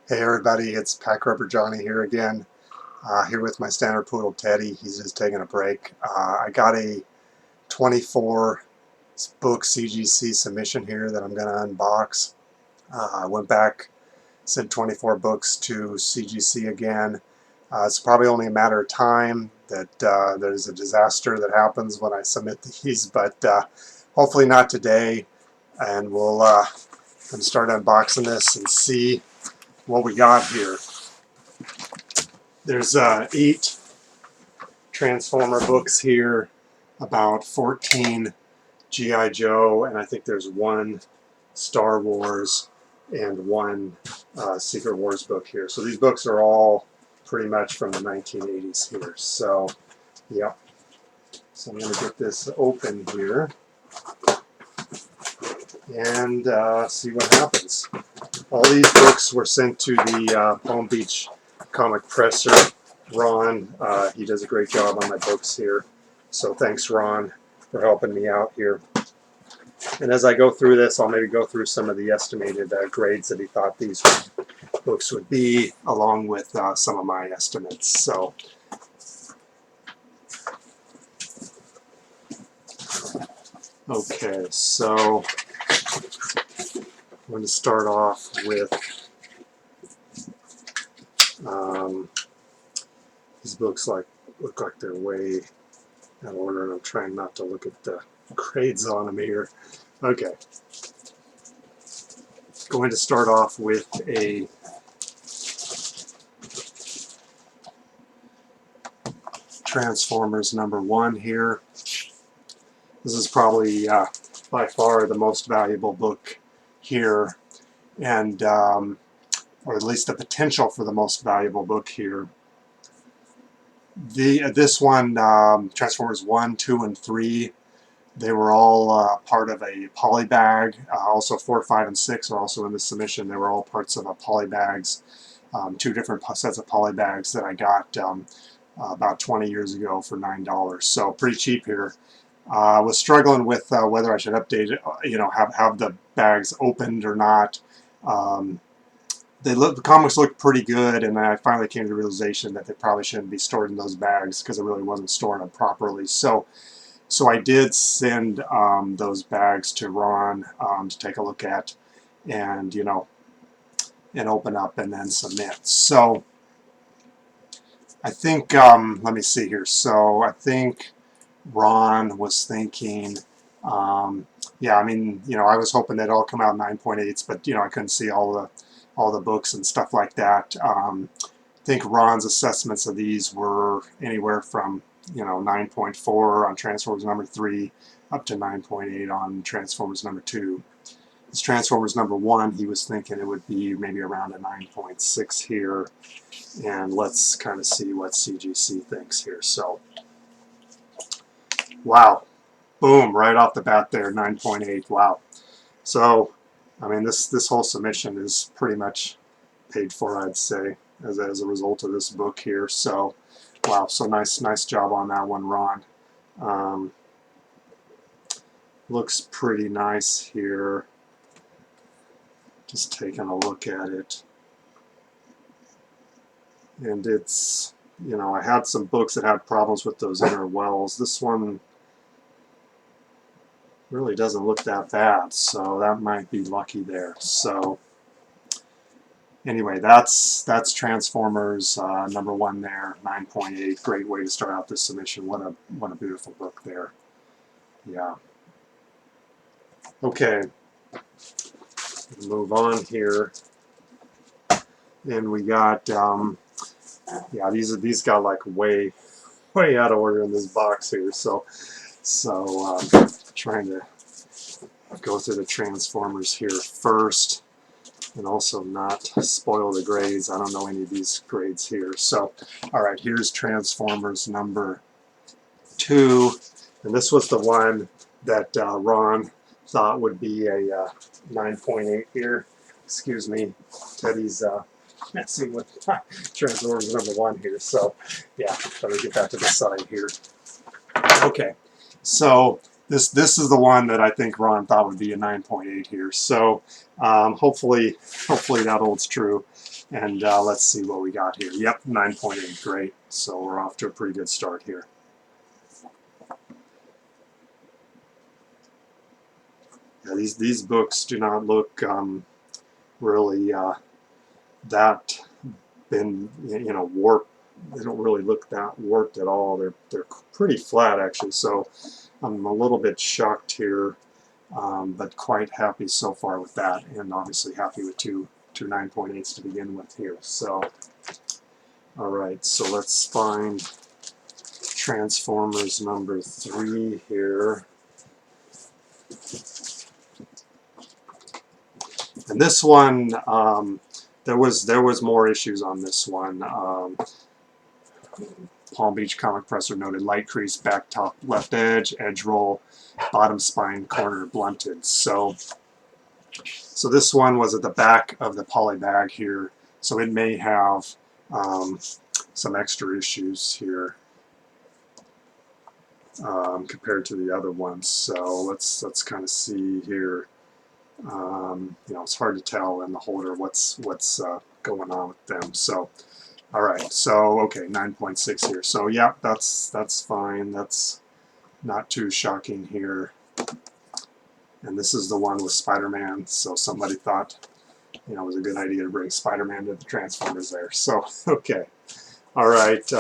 Hey everybody, it's Pack Rubber Johnny here again, here with my standard poodle Teddy. He's just taking a break. I got a 24 book CGC submission here that I'm going to unbox. I went back, sent 24 books to CGC again. It's probably only a matter of time that there's a disaster that happens when I submit these, but hopefully not today. And we'll start unboxing this and see what we got here. There's 8 Transformer books here, about 14 G.I. Joe, and I think there's 1 Star Wars and 1 Secret Wars book here. So these books are all pretty much from the 1980s here. So, yeah. So I'm going to get this open here and see what happens. All these books were sent to the Palm Beach comic presser, Ron. He does a great job on my books here. So thanks, Ron, for helping me out here. And as I go through this, I'll maybe go through some of the estimated grades that he thought these books would be, along with some of my estimates. So, okay, so I'm going to start off with these books look like they're way out of order, and I'm trying not to look at the grades on them here. Okay. Going to start off with a Transformers #1 here. This is probably by far the most valuable book here, and or at least the potential for the most valuable book here. This one, Transformers 1, 2, and 3, they were all part of a polybag. Also 4, 5, and 6 are also in the submission. They were all parts of a polybags, 2 different sets of polybags that I got about 20 years ago for $9. So pretty cheap here. I was struggling with whether I should update it, have the bags opened or not. The comics looked pretty good, and I finally came to the realization that they probably shouldn't be stored in those bags because it really wasn't storing them properly. So I did send those bags to Ron to take a look at, and and open up and then submit. So I think let me see here. So I think Ron was thinking, yeah, I mean, I was hoping they'd all come out 9.8s, but I couldn't see all the books and stuff like that. I think Ron's assessments of these were anywhere from 9.4 on Transformers #3 up to 9.8 on Transformers #2. This Transformers #1, he was thinking it would be maybe around a 9.6 here, and let's kind of see what CGC thinks here. So, wow, boom, right off the bat there, 9.8. Wow. So, I mean, this whole submission is pretty much paid for, I'd say, as a result of this book here. So, wow, so nice job on that one, Ron. Looks pretty nice here. Just taking a look at it. And it's, I had some books that had problems with those inner wells. This one really doesn't look that bad, so that might be lucky there. So anyway, that's Transformers #1 there, 9.8. Great way to start out this submission. What a beautiful book there. Yeah. Okay. Move on here, and we got yeah, these got like way out of order in this box here. So trying to go through the Transformers here first, and also not spoil the grades. I don't know any of these grades here. So, all right, here's Transformers #2, and this was the one that Ron thought would be a 9.8 here. Excuse me, Teddy's messing with Transformers #1 here. So, yeah, better get that to the side here. Okay, so This is the one that I think Ron thought would be a 9.8 here. So hopefully that holds true. And let's see what we got here. Yep, 9.8, great. So we're off to a pretty good start here. Yeah, these books do not look really that been warped. They don't really look that warped at all. They're pretty flat actually. So I'm a little bit shocked here, but quite happy so far with that, and obviously happy with two 9.8s to begin with here. So all right, so let's find Transformers number 3 here. And this one, there was more issues on this one. Palm Beach Comic Presser noted light crease, back top left edge, edge roll, bottom spine corner blunted. So this one was at the back of the poly bag here, so it may have some extra issues here compared to the other ones. So let's kind of see here. It's hard to tell in the holder what's going on with them. So all right, so okay, 9.6 here. So yeah, that's fine. That's not too shocking here. And this is the one with Spider-Man. So somebody thought, it was a good idea to bring Spider-Man to the Transformers there. So okay, all right,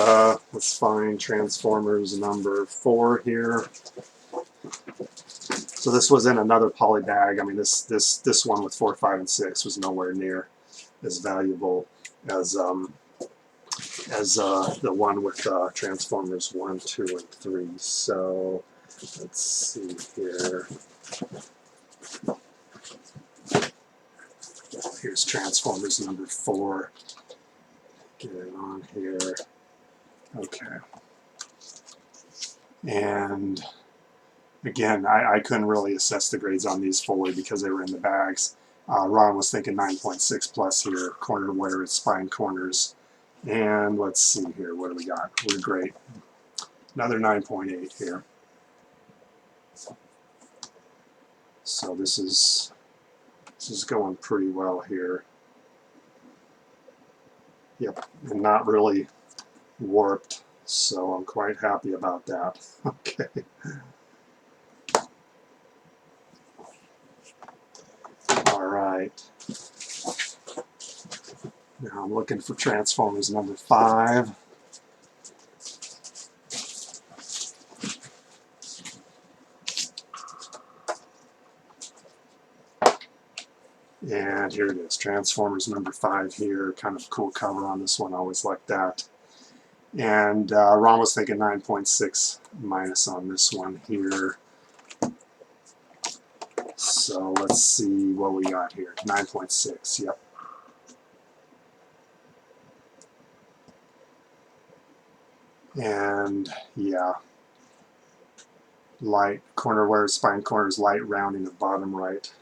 let's find Transformers number 4 here. So this was in another poly bag. I mean, this one with 4, 5, and 6 was nowhere near as valuable as the one with Transformers 1, 2, and 3. So let's see here. Here's Transformers number 4. Get it on here. Okay. And again, I couldn't really assess the grades on these fully because they were in the bags. Ron was thinking 9.6 plus here. Corner wear, spine corners. And let's see here, what do we got? We're great. Another 9.8 here. So this is going pretty well here. Yep, and not really warped, so I'm quite happy about that. Okay. All right. Now I'm looking for Transformers number 5. And here it is, Transformers number 5 here. Kind of cool cover on this one, I always like that. And Ron was thinking 9.6 minus on this one here. So let's see what we got here. 9.6, yep. And yeah, light corner wear, spine corners, light rounding of bottom right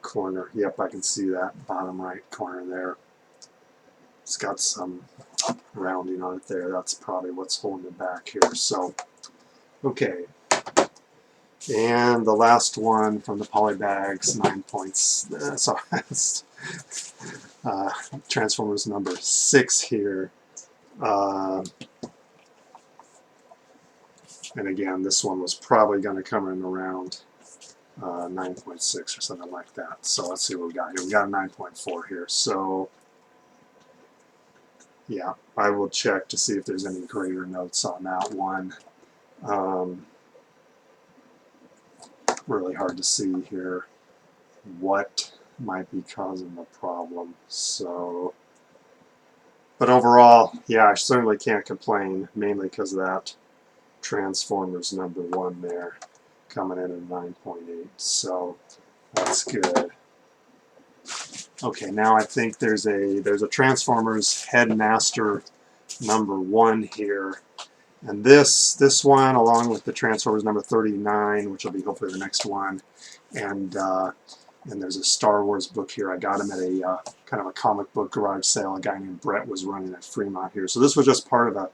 corner. Yep, I can see that bottom right corner there. It's got some rounding on it there. That's probably what's holding it back here. So, okay. And the last one from the poly bags, 9 points. Sorry, Transformers number 6 here. And again, this one was probably going to come in around 9.6 or something like that. So let's see what we got here. We got a 9.4 here. So yeah, I will check to see if there's any grader notes on that one. Really hard to see here what might be causing the problem. So, but overall, yeah, I certainly can't complain, mainly because of that Transformers number 1 there coming in at 9.8. So that's good. Okay, now I think there's a Transformers Headmaster number 1 here. And this one, along with the Transformers number 39, which will be hopefully the next one, and there's a Star Wars book here. I got them at a kind of a comic book garage sale. A guy named Brett was running at Fremont here. So this was just part of a.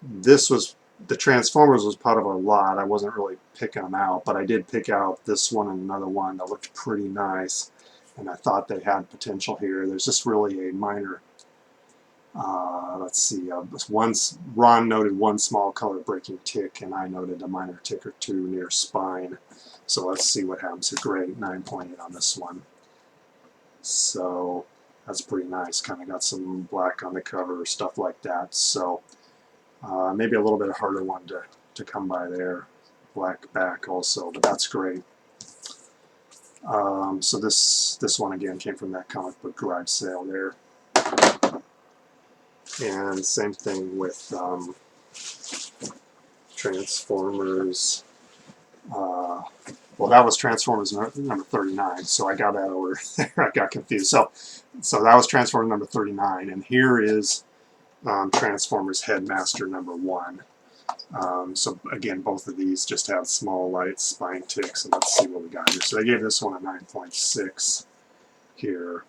This was the Transformers was part of our lot. I wasn't really picking them out, but I did pick out this one and another one that looked pretty nice, and I thought they had potential here. There's just really a minor, let's see, Ron noted one small color breaking tick, and I noted a minor tick or two near spine. So let's see what happens here. Great, 9.8 on this one. So that's pretty nice. Kind of got some black on the cover, stuff like that. So maybe a little bit harder one to come by there. Black back also, but that's great. So this one again came from that comic book garage sale there. And same thing with Transformers. Well, that was Transformers number 39, so I got that over there. I got confused. So that was Transformers number 39, and here is Transformers Headmaster number 1. So again, both of these just have small light spine ticks, and let's see what we got here. So they gave this one a 9.6 here.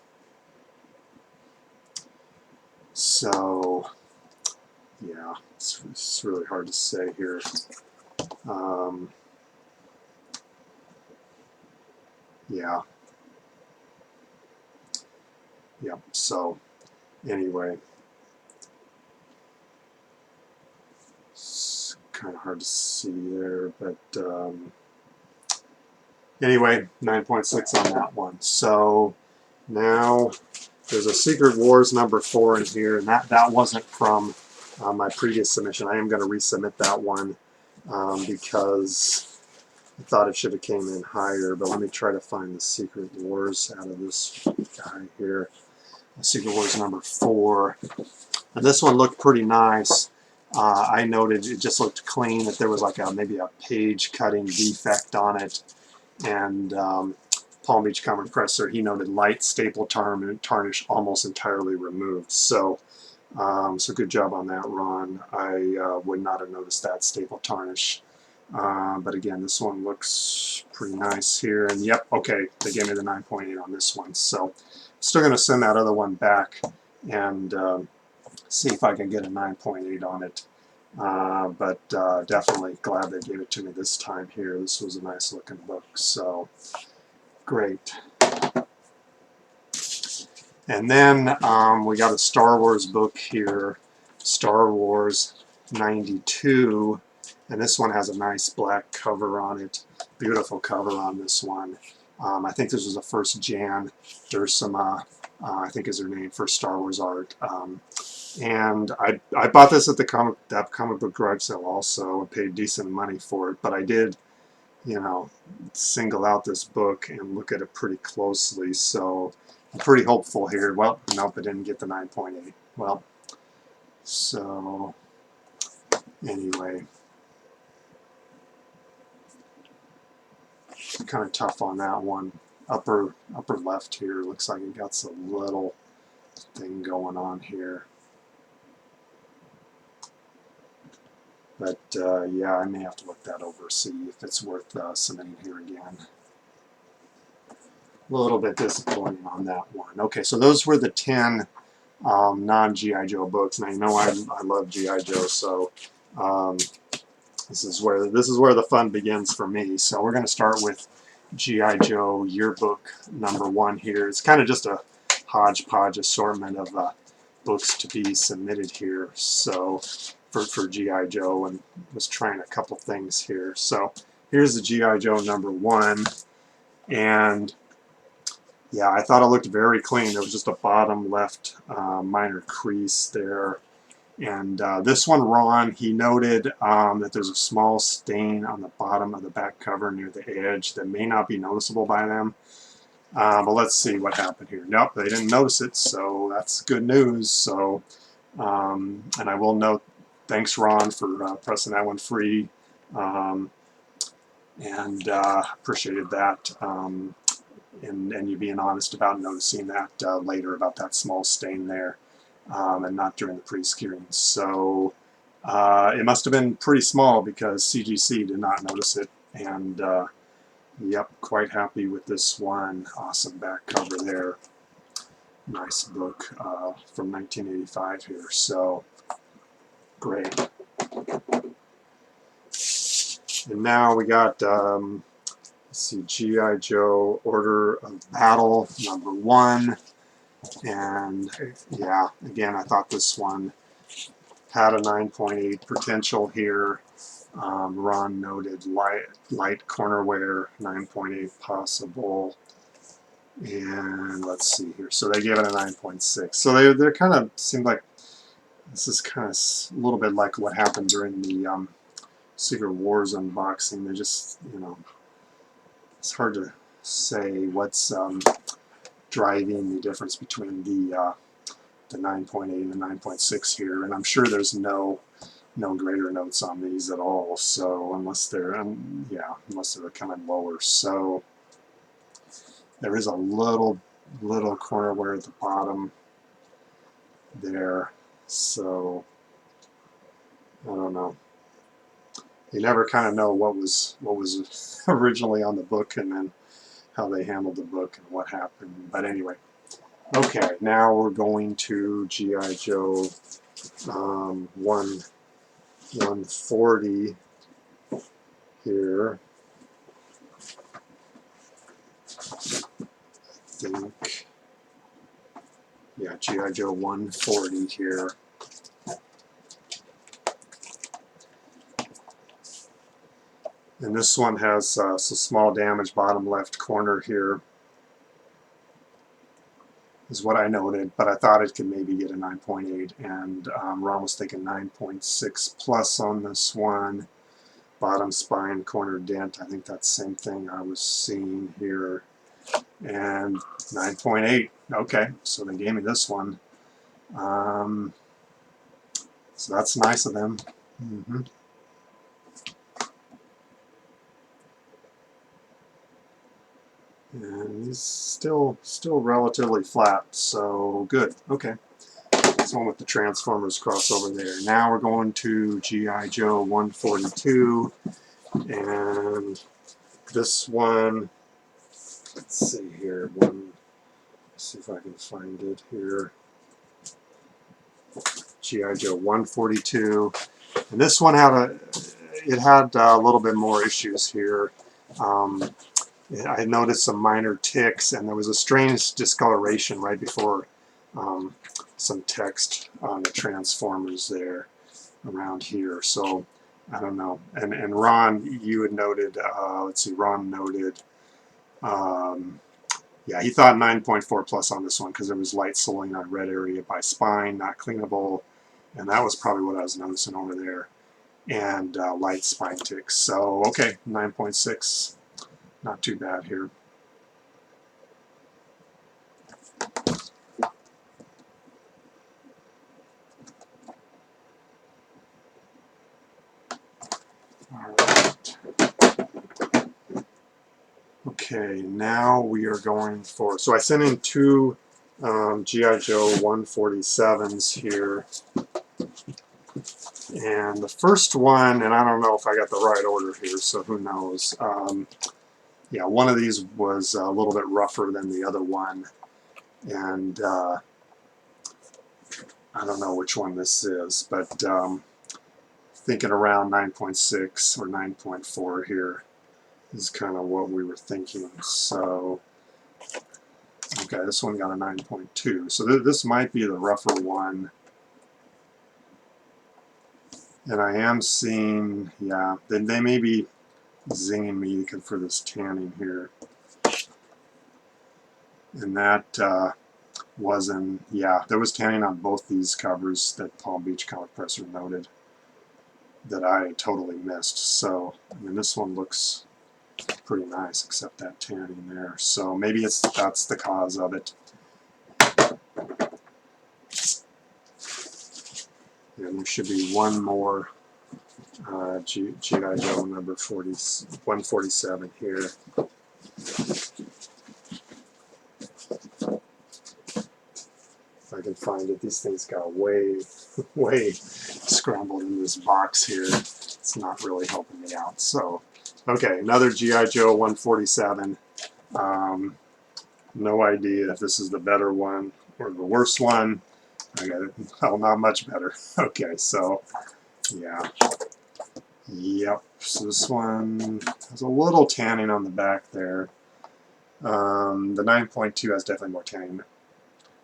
So yeah, it's really hard to say here. Yeah. Yep. So anyway, it's kind of hard to see there, but anyway, 9.6 on that one. So now there's a Secret Wars number 4 in here, and that wasn't from my previous submission. I am going to resubmit that one because I thought it should have came in higher, but let me try to find the Secret Wars out of this guy here. Secret Wars number 4. And this one looked pretty nice. I noted it just looked clean, that there was like maybe a page cutting defect on it. And Palm Beach Comic Presser, he noted light staple tarnish almost entirely removed. So, so good job on that, Ron. I would not have noticed that staple tarnish. But again, this one looks pretty nice here. And yep, okay, they gave me the 9.8 on this one. So still going to send that other one back and see if I can get a 9.8 on it. But definitely glad they gave it to me this time here. This was a nice looking book. So great. And then we got a Star Wars book here, Star Wars 92. And this one has a nice black cover on it. Beautiful cover on this one. I think this was the first Jan Duursema, I think is her name, for Star Wars art. And I bought this at the comic book garage sale also. I paid decent money for it, but I did, you know, single out this book and look at it pretty closely. So I'm pretty hopeful here. Well, nope, I didn't get the 9.8. Well, so anyway. Kind of tough on that one. Upper left here looks like it got some little thing going on here. But yeah, I may have to look that over, see if it's worth submitting here again. A little bit disappointing on that one. Okay, so those were the 10 non-G.I. Joe books, and I know I love G.I. Joe, so this is where the fun begins for me. So we're going to start with G.I. Joe yearbook number 1 here. It's kind of just a hodgepodge assortment of books to be submitted here. So for G.I. Joe, and was trying a couple things here. So here's the G.I. Joe number 1, and yeah, I thought it looked very clean. There was just a bottom left minor crease there. And this one, Ron, he noted that there's a small stain on the bottom of the back cover near the edge that may not be noticeable by them. But let's see what happened here. Nope, they didn't notice it, so that's good news. So, and I will note, thanks, Ron, for pressing that one free. And appreciated that. And you being honest about noticing that later about that small stain there. And not during the pre-skewing. So it must have been pretty small because CGC did not notice it. And yep, quite happy with this one. Awesome back cover there. Nice book from 1985 here. So great. And now we got, let's see, G.I. Joe Order of Battle #1. And yeah, again, I thought this one had a 9.8 potential here. Ron noted light corner wear, 9.8 possible. And let's see here. So they gave it a 9.6. So they kind of seemed like this is kind of a little bit like what happened during the Secret Wars unboxing. They just, you know, it's hard to say what's driving the difference between the 9.8 and the 9.6 here. And I'm sure there's no grader notes on these at all. So unless they're, yeah, unless they're coming lower. So there is a little corner wear at the bottom there. So I don't know. You never kind of know what was originally on the book and then how they handled the book and what happened. But anyway, okay, now we're going to G.I. Joe 140 here. I think, yeah, G.I. Joe 140 here. And this one has some small damage bottom left corner here, is what I noted, but I thought it could maybe get a 9.8, and Ron was thinking 9.6 plus on this one. Bottom spine corner dent, I think that's the same thing I was seeing here. And 9.8, okay, so they gave me this one. So that's nice of them. And he's still relatively flat, so good. Okay. This one with the Transformers crossover there. Now we're going to G.I. Joe 142, and this one, let's see here, let's see if I can find it here. G.I. Joe 142, and this one had a little bit more issues here. I noticed some minor ticks, and there was a strange discoloration right before some text on the Transformers there around here. So I don't know. And Ron, you had noted, let's see, Ron noted, yeah, he thought 9.4 plus on this one because there was light sulling on red area by spine, not cleanable, and that was probably what I was noticing over there. And light spine ticks. So okay, 9.6. Not too bad here. All right. Okay, now we are going for, so I sent in two G.I. Joe 147s here. And the first one, and I don't know if I got the right order here, so who knows. Yeah, one of these was a little bit rougher than the other one. And I don't know which one this is, but thinking around 9.6 or 9.4 here is kind of what we were thinking. So, okay, this one got a 9.2. So this might be the rougher one. And I am seeing, yeah, they may be zinging me for this tanning here. And that wasn't, yeah, there was tanning on both these covers that Palm Beach Comic Presser noted that I totally missed. So, I mean, this one looks pretty nice, except that tanning there. So maybe that's the cause of it. And there should be one more G.I. Joe number 147 here. If I can find it, these things got way scrambled in this box here. It's not really helping me out. So, okay, another G.I. Joe 147. No idea if this is the better one or the worse one. I got it. Well, not much better. Okay, so yeah. Yep, so this one has a little tanning on the back there. The 9.2 has definitely more tanning.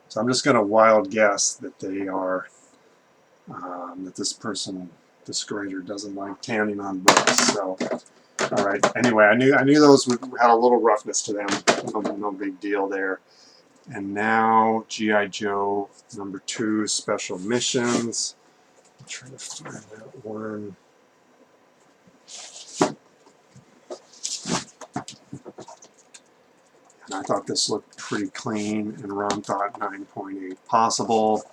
So I'm just going to wild guess that they are, that this grader doesn't like tanning on books. So, all right. Anyway, I knew those had a little roughness to them. No big deal there. And now G.I. Joe #2 Special Missions. I'm trying to find that one. And I thought this looked pretty clean, and Ron thought 9.8 possible.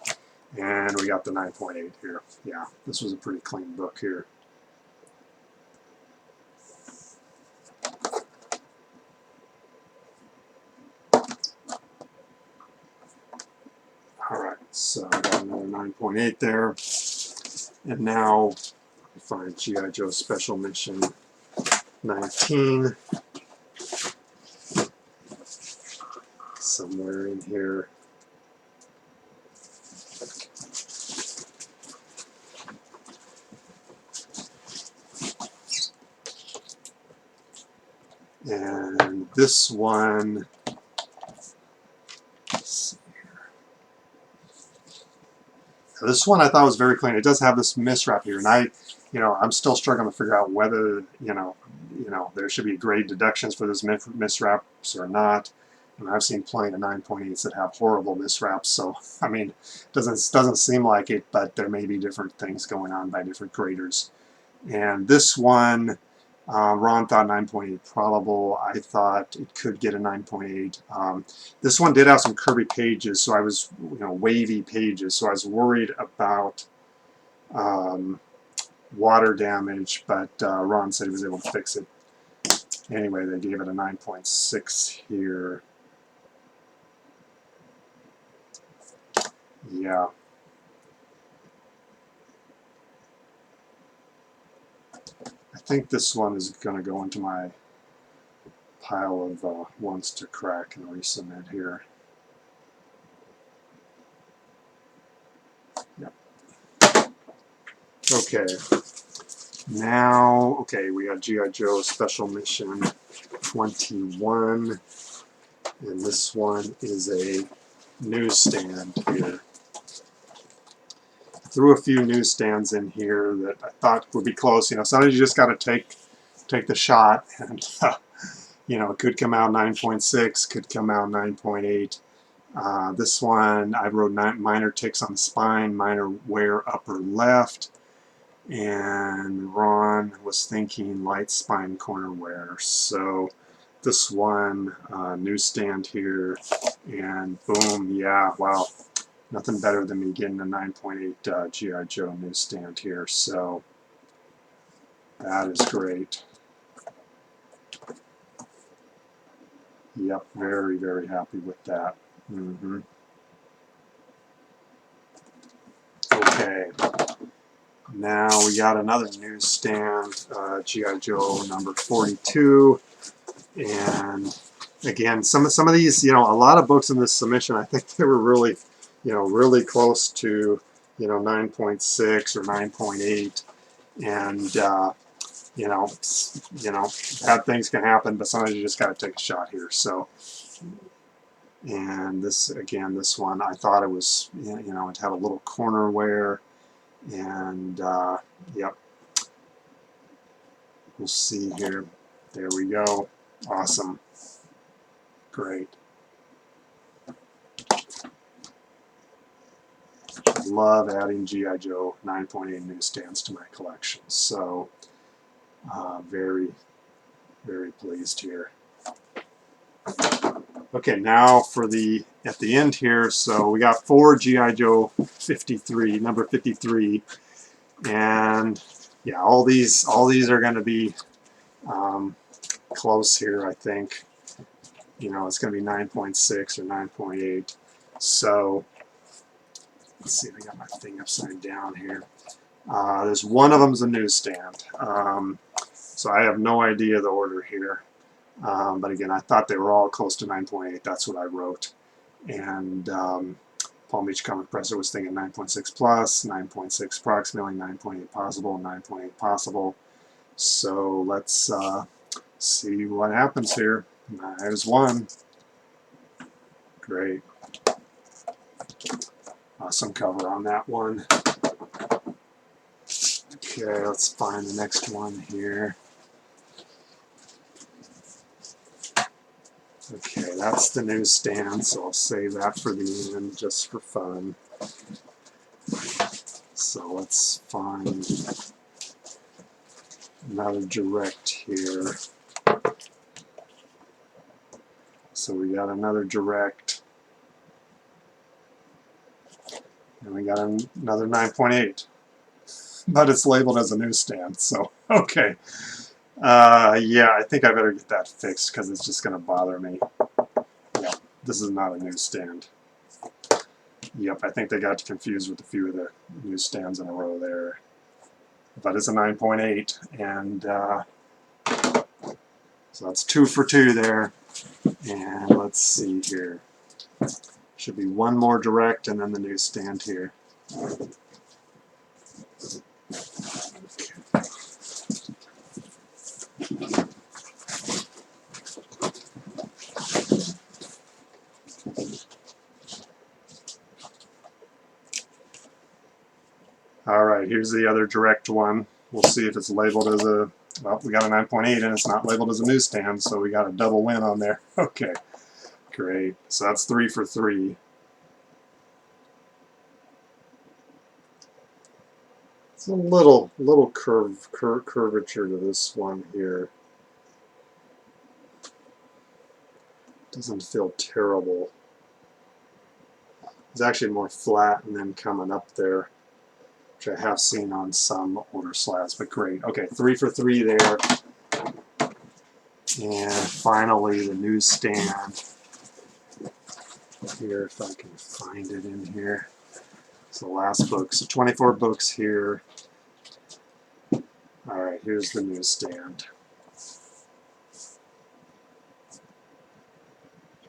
And we got the 9.8 here. Yeah, this was a pretty clean book here. All right, so I got another 9.8 there. And now we find G.I. Joe Special Mission 19 somewhere in here. And this one, let's see here. This one I thought was very clean. It does have this miswrap here, and I'm still struggling to figure out whether, there should be grade deductions for those miswraps or not. And I've seen plenty of 9.8s that have horrible miswraps. So, I mean, doesn't seem like it, but there may be different things going on by different graders. And this one, Ron thought 9.8 probable. I thought it could get a 9.8. This one did have some curvy pages, so I was, wavy pages, so I was worried about water damage, but Ron said he was able to fix it. Anyway, they gave it a 9.6 here. Yeah. I think this one is going to go into my pile of ones to crack and resubmit here. Yep. Okay. Now, we got G.I. Joe Special Mission 21, and this one is a newsstand here. I threw a few newsstands in here that I thought would be close. Sometimes you just got to take the shot, and it could come out 9.6, could come out 9.8. This one, I wrote minor ticks on the spine, minor wear upper left, and Ron was thinking light spine corner wear. So this one, newsstand here, and boom, yeah, wow. Nothing better than me getting a 9.8 G.I. Joe newsstand here. So that is great. Yep, very, very happy with that. Okay. Now we got another newsstand, G.I. Joe #42, and again, some of these, a lot of books in this submission, I think they were really, really close to, 9.6 or 9.8, and bad things can happen, but sometimes you just got to take a shot here. So, and this one, I thought it was, it had a little corner wear. And yep, we'll see here. There we go. Awesome. Great. Love adding G.I. Joe 9.8 newsstands to my collection. So very, very pleased here. Okay, now for at the end here, so we got 4 G.I. Joe 53, number 53, and yeah, all these are going to be close here, I think. It's going to be 9.6 or 9.8. So let's see if I got my thing upside down here. There's one of them's a newsstand. So I have no idea the order here. But again, I thought they were all close to 9.8. That's what I wrote. And Palm Beach Comic Presser was thinking 9.6 plus, 9.6 approximately, 9.8 possible, 9.8 possible. So let's see what happens here. There's one. Great. Awesome cover on that one. Okay, let's find the next one here. Okay, that's the newsstand, so I'll save that for the end just for fun. So let's find another direct here. So we got another direct, and we got another 9.8, but it's labeled as a newsstand, so okay. Yeah, I think I better get that fixed because it's just going to bother me. Yeah, this is not a newsstand. Yep, I think they got confused with a few of the newsstands in a row there. But it's a 9.8, and so that's 2 for 2 there. And let's see here. Should be one more direct and then the newsstand here. Okay. All right, here's the other direct one. We'll see if it's labeled as a, well, we got a 9.8 and it's not labeled as a newsstand, so we got a double win on there. Okay, great. So that's 3 for 3. It's a little curvature to this one here. Doesn't feel terrible. It's actually more flat and then coming up there, which I have seen on some older slabs, but great. Okay, 3 for 3 there. And finally, the newsstand. Here, if I can find it in here. It's the last book. So 24 books here. All right, here's the newsstand.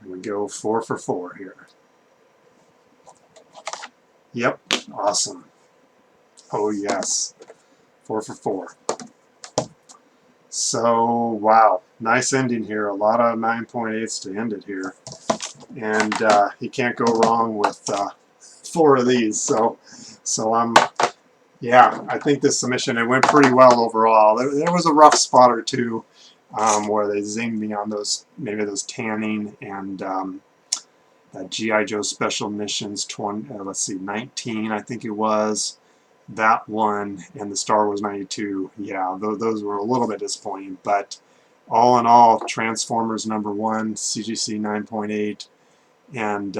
Here we go, 4 for 4 here. Yep, awesome. Oh yes, 4 for 4. So, wow, nice ending here. A lot of 9.8s to end it here. And you can't go wrong with 4 of these. So yeah, I think this submission, it went pretty well overall. There was a rough spot or two where they zinged me on those, maybe those tanning and that G.I. Joe Special Missions 20, let's see, 19, I think it was. That one and the Star Wars 92, yeah, those were a little bit disappointing. But all in all, Transformers #1, CGC 9.8, and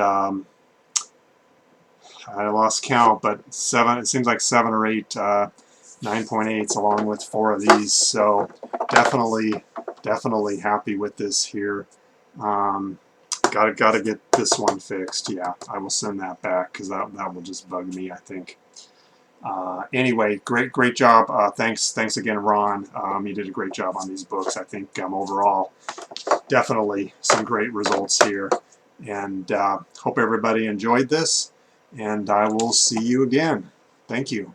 I lost count, but 7. It seems like 7 or 8 9.8s along with 4 of these. So definitely happy with this here. Gotta get this one fixed. Yeah, I will send that back because that will just bug me, I think. Anyway, great job. Thanks again, Ron. You did a great job on these books. I think overall, definitely some great results here. And hope everybody enjoyed this. And I will see you again. Thank you.